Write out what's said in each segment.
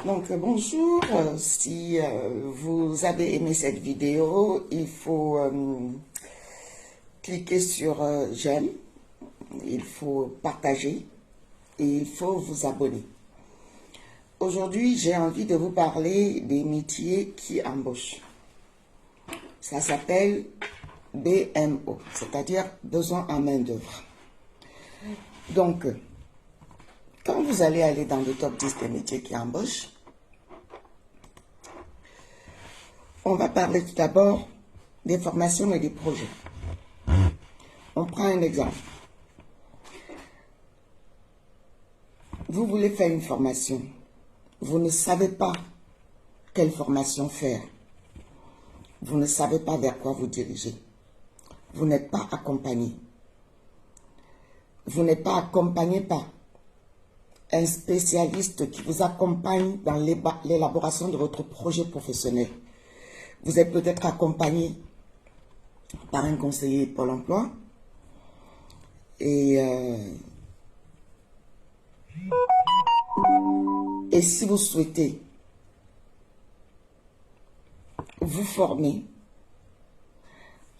Donc bonjour, si vous avez aimé cette vidéo, il faut cliquer sur j'aime, il faut partager et il faut vous abonner. Aujourd'hui, j'ai envie de vous parler des métiers qui embauchent. Ça s'appelle BMO, c'est-à-dire besoin en main-d'œuvre. Donc, quand vous allez aller dans le top 10 des métiers qui embauchent, on va parler tout d'abord des formations et des projets. On prend un exemple. Vous voulez faire une formation. Vous ne savez pas quelle formation faire. Vous ne savez pas vers quoi vous diriger. Vous n'êtes pas accompagné. Vous n'êtes pas accompagné par un spécialiste qui vous accompagne dans l'élaboration de votre projet professionnel. Vous êtes peut-être accompagné par un conseiller Pôle emploi et si vous souhaitez vous former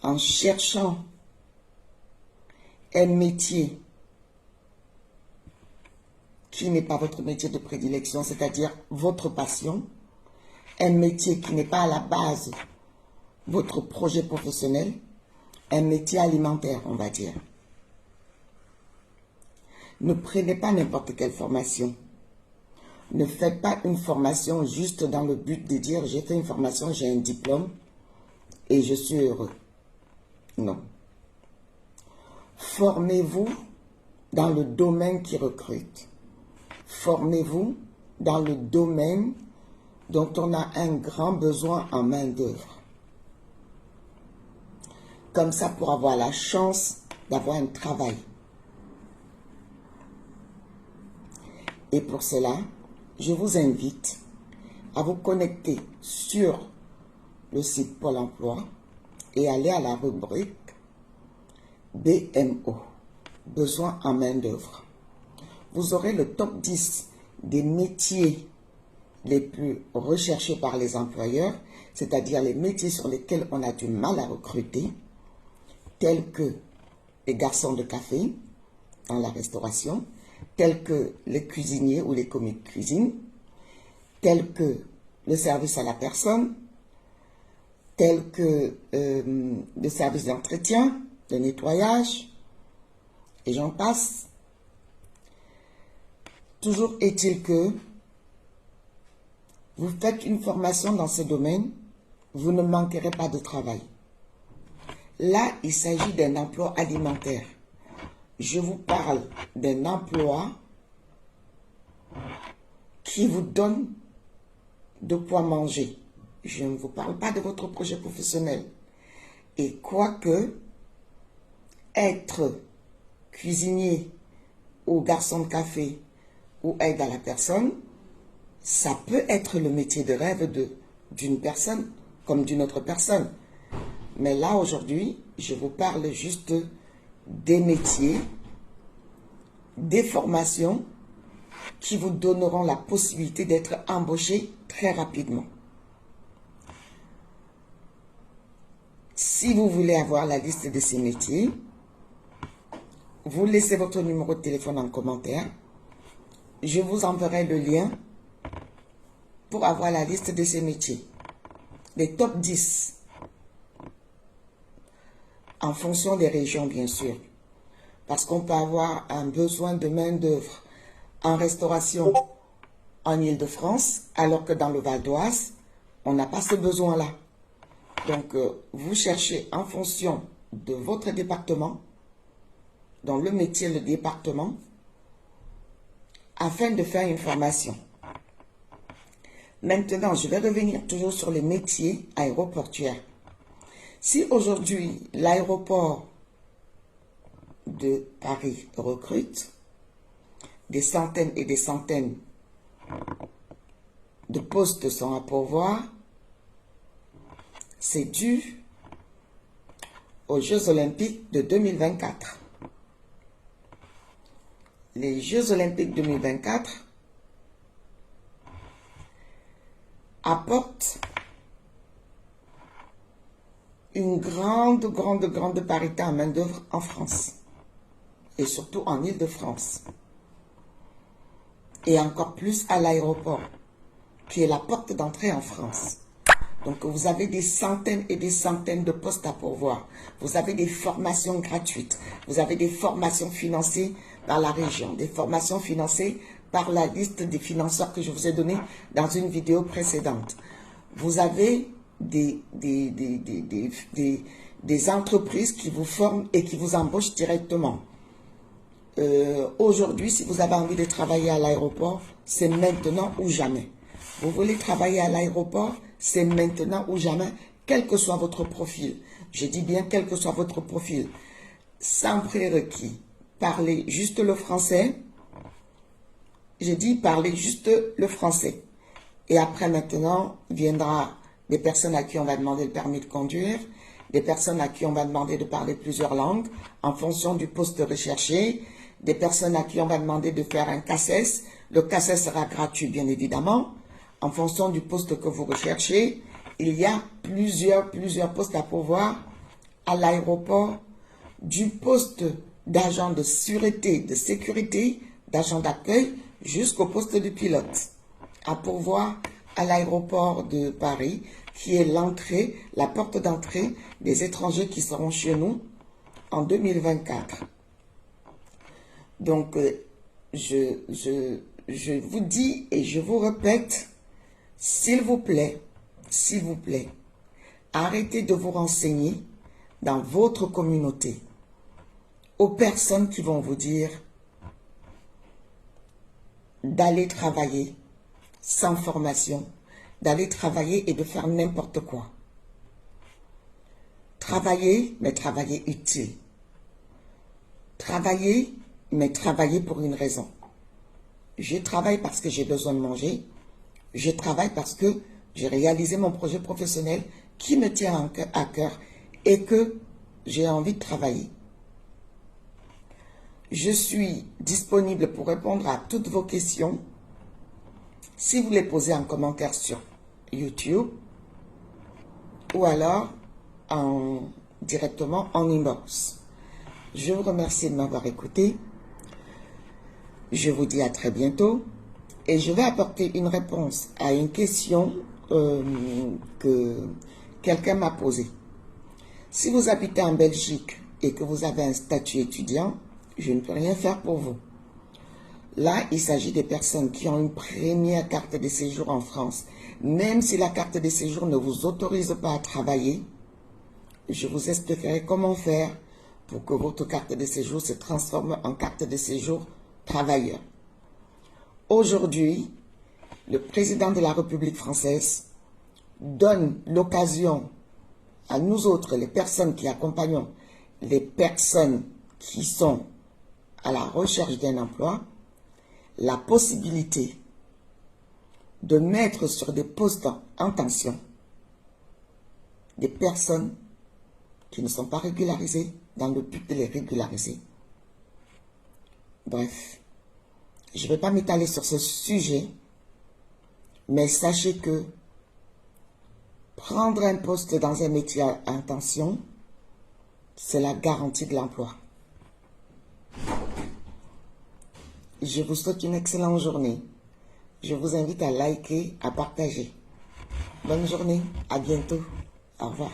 en cherchant un métier qui n'est pas votre métier de prédilection, c'est-à-dire votre passion, un métier qui n'est pas à la base votre projet professionnel, un métier alimentaire, on va dire. Ne prenez pas n'importe quelle formation. Ne faites pas une formation juste dans le but de dire j'ai fait une formation, j'ai un diplôme et je suis heureux. Non. Formez-vous dans le domaine qui recrute. Formez-vous dans le domaine dont on a un grand besoin en main-d'œuvre. Comme ça, pour avoir la chance d'avoir un travail. Et pour cela, je vous invite à vous connecter sur le site Pôle emploi et aller à la rubrique BMO, besoin en main-d'œuvre. Vous aurez le top 10 des métiers les plus recherchés par les employeurs, c'est-à-dire les métiers sur lesquels on a du mal à recruter, tels que les garçons de café dans la restauration, tels que les cuisiniers ou les commis de cuisine, tels que le service à la personne, tels que le service d'entretien, de nettoyage, et j'en passe. Toujours est-il que vous faites une formation dans ce domaine, vous ne manquerez pas de travail. Là, il s'agit d'un emploi alimentaire. Je vous parle d'un emploi qui vous donne de quoi manger. Je ne vous parle pas de votre projet professionnel. Et quoique être cuisinier ou garçon de café ou aide à la personne, ça peut être le métier de rêve d'une personne comme d'une autre personne. Mais là, aujourd'hui, je vous parle juste des métiers, des formations qui vous donneront la possibilité d'être embauché très rapidement. Si vous voulez avoir la liste de ces métiers, vous laissez votre numéro de téléphone en commentaire. Je vous enverrai le lien pour avoir la liste de ces métiers. Les top 10. En fonction des régions, bien sûr. Parce qu'on peut avoir un besoin de main-d'œuvre en restauration en Île-de-France, alors que dans le Val d'Oise, on n'a pas ce besoin-là. Donc, vous cherchez en fonction de votre département, dans le métier, le département, afin de faire une formation. Maintenant, je vais revenir toujours sur les métiers aéroportuaires. Si aujourd'hui, l'aéroport de Paris recrute, des centaines et des centaines de postes sont à pourvoir, c'est dû aux Jeux Olympiques de 2024. Les Jeux Olympiques 2024 apporte une grande parité en main-d'œuvre en France. Et surtout en Île-de-France. Et encore plus à l'aéroport, qui est la porte d'entrée en France. Donc vous avez des centaines et des centaines de postes à pourvoir. Vous avez des formations gratuites. Vous avez des formations financées par la région. Des formations financées par la liste des financeurs que je vous ai donnée dans une vidéo précédente. Vous avez des entreprises qui vous forment et qui vous embauchent directement. Aujourd'hui, si vous avez envie de travailler à l'aéroport, c'est maintenant ou jamais. Vous voulez travailler à l'aéroport, c'est maintenant ou jamais, quel que soit votre profil. Je dis bien quel que soit votre profil. Sans prérequis. Parlez juste le français. J'ai dit parlez juste le français. Et après maintenant, viendra des personnes à qui on va demander le permis de conduire, des personnes à qui on va demander de parler plusieurs langues en fonction du poste recherché, des personnes à qui on va demander de faire un CACES. Le CACES sera gratuit, bien évidemment. En fonction du poste que vous recherchez, il y a plusieurs postes à pourvoir à l'aéroport, du poste d'agent de sûreté, de sécurité, d'agent d'accueil, jusqu'au poste de pilote. À pourvoir à l'aéroport de Paris, qui est l'entrée, la porte d'entrée des étrangers qui seront chez nous en 2024. Donc, je vous dis et je vous répète, s'il vous plaît, arrêtez de vous renseigner dans votre communauté aux personnes qui vont vous dire d'aller travailler sans formation, d'aller travailler et de faire n'importe quoi. Travailler, mais travailler utile. Travailler, mais travailler pour une raison. Je travaille parce que j'ai besoin de manger. Je travaille parce que j'ai réalisé mon projet professionnel qui me tient à cœur et que j'ai envie de travailler. Je suis disponible pour répondre à toutes vos questions. Si vous les posez en commentaire sur YouTube ou alors directement en inbox. Je vous remercie de m'avoir écouté. Je vous dis à très bientôt et je vais apporter une réponse à une question que quelqu'un m'a posée. Si vous habitez en Belgique et que vous avez un statut étudiant, je ne peux rien faire pour vous. Là, il s'agit des personnes qui ont une première carte de séjour en France. Même si la carte de séjour ne vous autorise pas à travailler, je vous expliquerai comment faire pour que votre carte de séjour se transforme en carte de séjour travailleur. Aujourd'hui, le président de la République française donne l'occasion à nous autres, les personnes qui accompagnons les personnes qui sont à la recherche d'un emploi, la possibilité de mettre sur des postes en tension des personnes qui ne sont pas régularisées dans le but de les régulariser. Bref, je ne vais pas m'étaler sur ce sujet, mais sachez que prendre un poste dans un métier en tension, c'est la garantie de l'emploi. Je vous souhaite une excellente journée. Je vous invite à liker, à partager. Bonne journée, à bientôt. Au revoir.